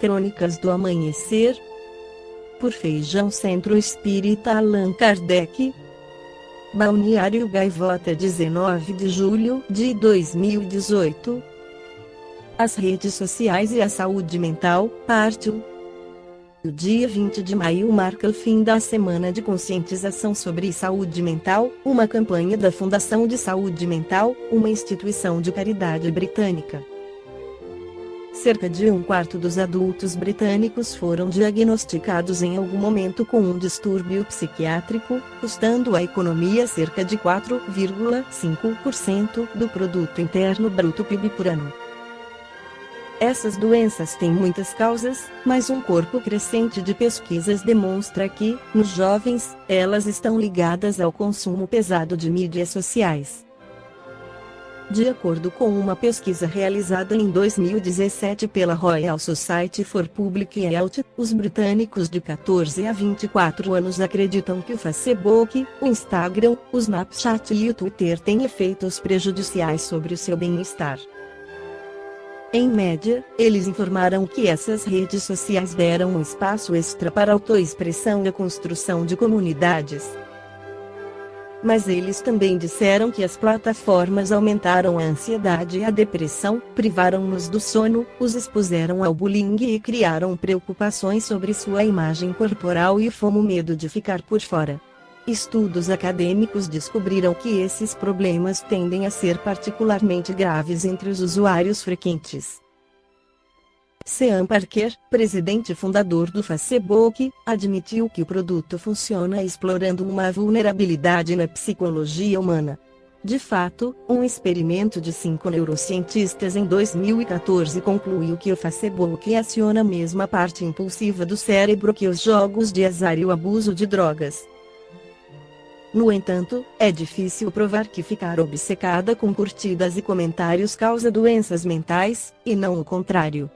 Crônicas do Amanhecer, por Feijão Centro Espírita Allan Kardec. Balneário Gaivota, 19 de julho de 2018. As redes sociais e a saúde mental, parte 1. O dia 20 de maio marca o fim da Semana de Conscientização sobre Saúde Mental, uma campanha da Fundação de Saúde Mental, uma instituição de caridade britânica. Cerca de um quarto dos adultos britânicos foram diagnosticados em algum momento com um distúrbio psiquiátrico, custando à economia cerca de 4,5% do produto interno bruto PIB por ano. Essas doenças têm muitas causas, mas um corpo crescente de pesquisas demonstra que, nos jovens, elas estão ligadas ao consumo pesado de mídias sociais. De acordo com uma pesquisa realizada em 2017 pela Royal Society for Public Health, os britânicos de 14 a 24 anos acreditam que o Facebook, o Instagram, o Snapchat e o Twitter têm efeitos prejudiciais sobre o seu bem-estar. Em média, eles informaram que essas redes sociais deram um espaço extra para a autoexpressão e a construção de comunidades. Mas eles também disseram que as plataformas aumentaram a ansiedade e a depressão, privaram-nos do sono, os expuseram ao bullying e criaram preocupações sobre sua imagem corporal e o medo de ficar por fora. Estudos acadêmicos descobriram que esses problemas tendem a ser particularmente graves entre os usuários frequentes. Sean Parker, presidente e fundador do Facebook, admitiu que o produto funciona explorando uma vulnerabilidade na psicologia humana. De fato, um experimento de 5 neurocientistas em 2014 concluiu que o Facebook aciona a mesma parte impulsiva do cérebro que os jogos de azar e o abuso de drogas. No entanto, é difícil provar que ficar obcecada com curtidas e comentários causa doenças mentais, e não o contrário.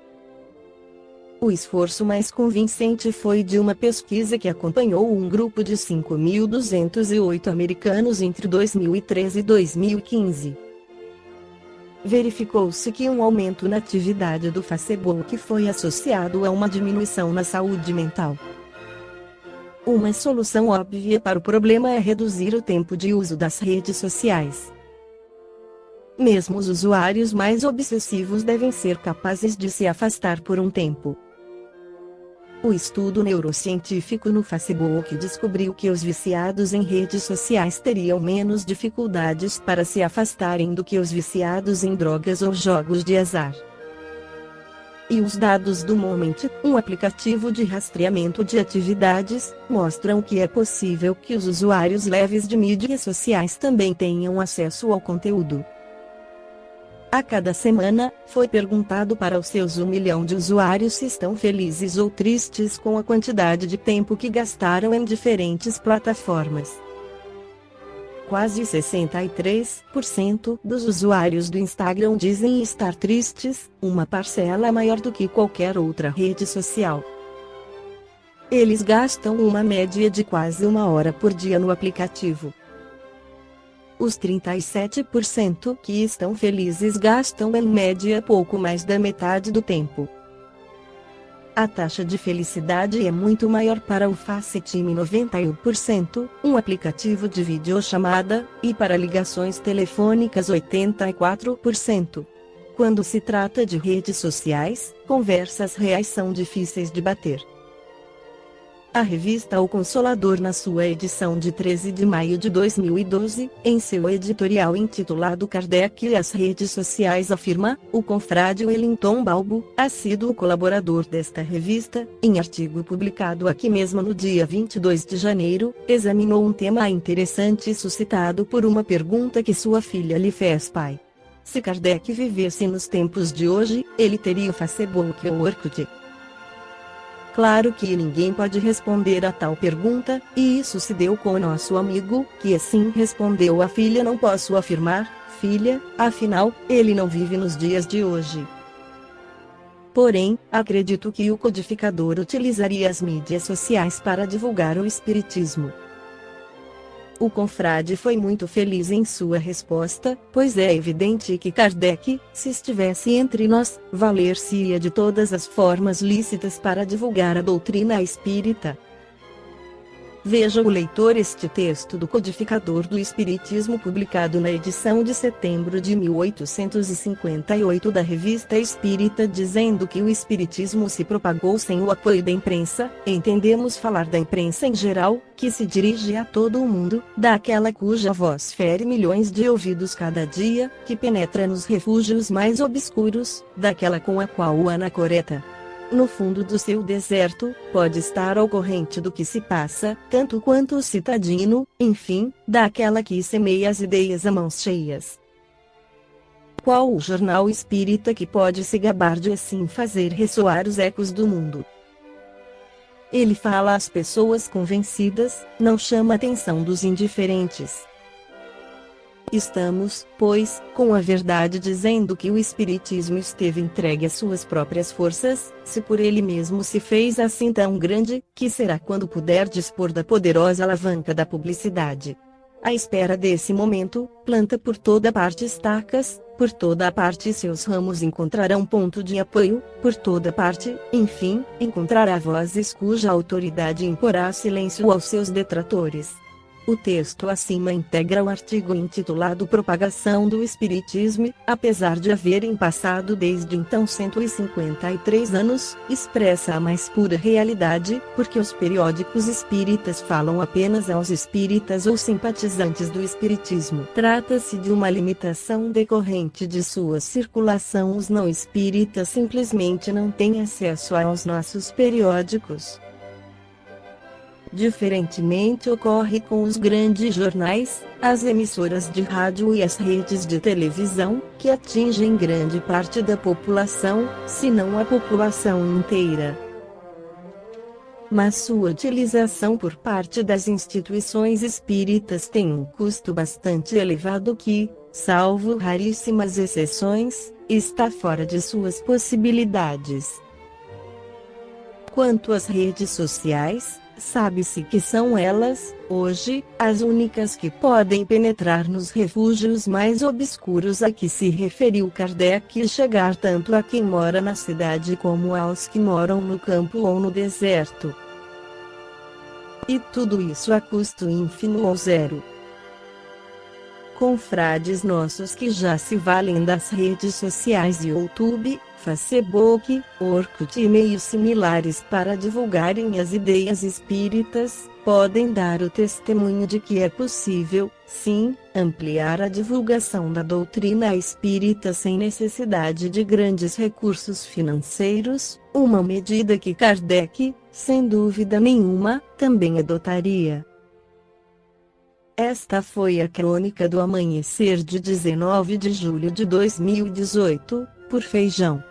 O esforço mais convincente foi de uma pesquisa que acompanhou um grupo de 5.208 americanos entre 2013 e 2015. Verificou-se que um aumento na atividade do Facebook foi associado a uma diminuição na saúde mental. Uma solução óbvia para o problema é reduzir o tempo de uso das redes sociais. Mesmo os usuários mais obsessivos devem ser capazes de se afastar por um tempo. O estudo neurocientífico no Facebook descobriu que os viciados em redes sociais teriam menos dificuldades para se afastarem do que os viciados em drogas ou jogos de azar. E os dados do Moment, um aplicativo de rastreamento de atividades, mostram que é possível que os usuários leves de mídias sociais também tenham acesso ao conteúdo. A cada semana, foi perguntado para os seus 1 milhão de usuários se estão felizes ou tristes com a quantidade de tempo que gastaram em diferentes plataformas. Quase 63% dos usuários do Instagram dizem estar tristes, uma parcela maior do que qualquer outra rede social. Eles gastam uma média de quase 1 hora por dia no aplicativo. Os 37% que estão felizes gastam em média pouco mais da metade do tempo. A taxa de felicidade é muito maior para o FaceTime, 91%, um aplicativo de videochamada, e para ligações telefônicas 84%. Quando se trata de redes sociais, conversas reais são difíceis de bater. A revista O Consolador, na sua edição de 13 de maio de 2012, em seu editorial intitulado Kardec e as redes sociais, afirma: o confrade Wellington Balbo, assíduo colaborador desta revista, em artigo publicado aqui mesmo no dia 22 de janeiro, examinou um tema interessante suscitado por uma pergunta que sua filha lhe fez: pai, se Kardec vivesse nos tempos de hoje, ele teria o Facebook ou Orkut? Claro que ninguém pode responder a tal pergunta, e isso se deu com o nosso amigo, que assim respondeu à filha: não posso afirmar, filha, afinal, ele não vive nos dias de hoje. Porém, acredito que o codificador utilizaria as mídias sociais para divulgar o espiritismo. O confrade foi muito feliz em sua resposta, pois é evidente que Kardec, se estivesse entre nós, valer-se-ia de todas as formas lícitas para divulgar a doutrina espírita. Veja o leitor este texto do Codificador do Espiritismo publicado na edição de setembro de 1858 da Revista Espírita, dizendo que o Espiritismo se propagou sem o apoio da imprensa. Entendemos falar da imprensa em geral, que se dirige a todo o mundo, daquela cuja voz fere milhões de ouvidos cada dia, que penetra nos refúgios mais obscuros, daquela com a qual o anacoreta, no fundo do seu deserto, pode estar ao corrente do que se passa, tanto quanto o citadino, enfim, daquela que semeia as ideias a mãos cheias. Qual o jornal espírita que pode se gabar de assim fazer ressoar os ecos do mundo? Ele fala às pessoas convencidas, não chama a atenção dos indiferentes. Estamos, pois, com a verdade dizendo que o Espiritismo esteve entregue às suas próprias forças, se por ele mesmo se fez assim tão grande, que será quando puder dispor da poderosa alavanca da publicidade. À espera desse momento, planta por toda parte estacas, por toda a parte seus ramos encontrarão ponto de apoio, por toda parte, enfim, encontrará vozes cuja autoridade imporá silêncio aos seus detratores. O texto acima integra o artigo intitulado Propagação do Espiritismo, apesar de haverem passado desde então 153 anos, expressa a mais pura realidade, porque os periódicos espíritas falam apenas aos espíritas ou simpatizantes do espiritismo. Trata-se de uma limitação decorrente de sua circulação. Os não espíritas simplesmente não têm acesso aos nossos periódicos. Diferentemente ocorre com os grandes jornais, as emissoras de rádio e as redes de televisão, que atingem grande parte da população, se não a população inteira. Mas sua utilização por parte das instituições espíritas tem um custo bastante elevado que, salvo raríssimas exceções, está fora de suas possibilidades. Quanto às redes sociais, sabe-se que são elas, hoje, as únicas que podem penetrar nos refúgios mais obscuros a que se referiu Kardec e chegar tanto a quem mora na cidade como aos que moram no campo ou no deserto. E tudo isso a custo ínfimo ou zero. Confrades nossos que já se valem das redes sociais YouTube, Facebook, Orkut e meios similares para divulgarem as ideias espíritas, podem dar o testemunho de que é possível, sim, ampliar a divulgação da doutrina espírita sem necessidade de grandes recursos financeiros, uma medida que Kardec, sem dúvida nenhuma, também adotaria. Esta foi a crônica do amanhecer de 19 de julho de 2018, por Feijão.